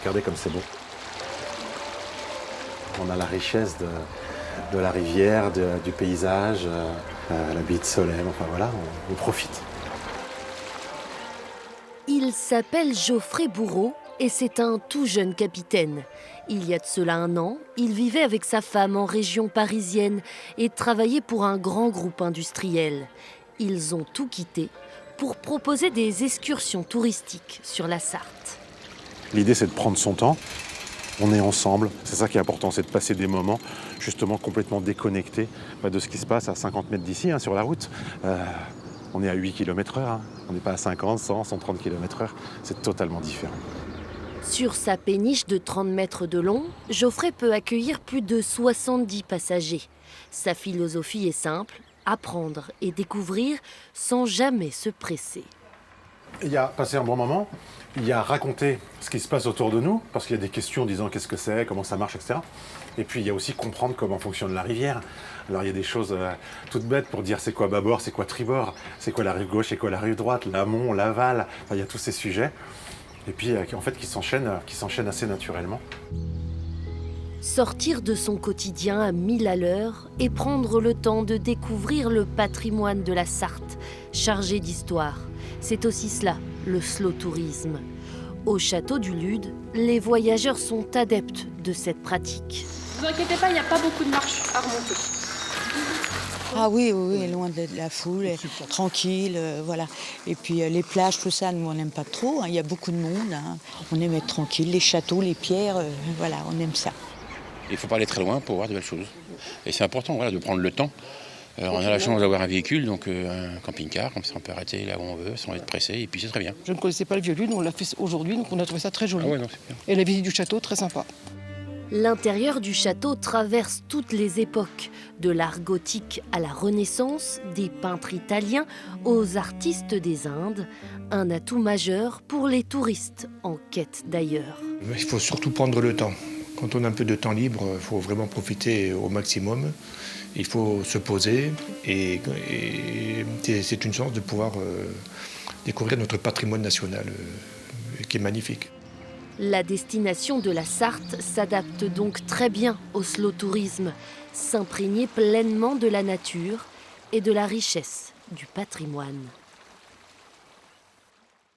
Regardez comme c'est beau. On a la richesse de la rivière, du paysage, la baie de Solesmes, enfin voilà, on profite. Il s'appelle Geoffrey Bourreau et c'est un tout jeune capitaine. Il y a de cela 1 an, il vivait avec sa femme en région parisienne et travaillait pour un grand groupe industriel. Ils ont tout quitté pour proposer des excursions touristiques sur la Sarthe. L'idée, c'est de prendre son temps. On est ensemble, c'est ça qui est important, c'est de passer des moments justement complètement déconnectés de ce qui se passe à 50 mètres d'ici, sur la route. On est à 8 km/h, on n'est pas à 50, 100, 130 km/h, c'est totalement différent. Sur sa péniche de 30 mètres de long, Geoffrey peut accueillir plus de 70 passagers. Sa philosophie est simple, apprendre et découvrir sans jamais se presser. Il y a passé un bon moment, il y a raconter ce qui se passe autour de nous, parce qu'il y a des questions disant qu'est-ce que c'est, comment ça marche, etc. Et puis il y a aussi comprendre comment fonctionne la rivière. Alors il y a des choses toutes bêtes pour dire c'est quoi bâbord, c'est quoi tribord, c'est quoi la rive gauche, c'est quoi la rive droite, l'amont, l'aval, enfin, il y a tous ces sujets. Et puis en fait qui s'enchaînent assez naturellement. Sortir de son quotidien à 1000 à l'heure et prendre le temps de découvrir le patrimoine de la Sarthe, chargé d'histoire. C'est aussi cela, le slow tourisme. Au château du Lude, les voyageurs sont adeptes de cette pratique. Ne vous inquiétez pas, il n'y a pas beaucoup de marches à remonter. Ah oui, loin de la foule, tranquille, voilà. Et puis les plages, tout ça, nous on n'aime pas trop, il y a beaucoup de monde. On aime être tranquille, les châteaux, les pierres, voilà, on aime ça. Il ne faut pas aller très loin pour voir de belles choses. Et c'est important de prendre le temps. On a la chance d'avoir un véhicule, donc un camping-car, comme ça on peut arrêter là où on veut sans être pressé, et puis c'est très bien. Je ne connaissais pas le Vieux-Lude, on l'a fait aujourd'hui, donc on a trouvé ça très joli. Ah ouais, non, c'est bien. Et la visite du château, très sympa. L'intérieur du château traverse toutes les époques, de l'art gothique à la Renaissance, des peintres italiens aux artistes des Indes, un atout majeur pour les touristes en quête d'ailleurs. Il faut surtout prendre le temps. Quand on a un peu de temps libre, il faut vraiment profiter au maximum. Il faut se poser et c'est une chance de pouvoir découvrir notre patrimoine national qui est magnifique. La destination de la Sarthe s'adapte donc très bien au slow tourisme, s'imprégner pleinement de la nature et de la richesse du patrimoine.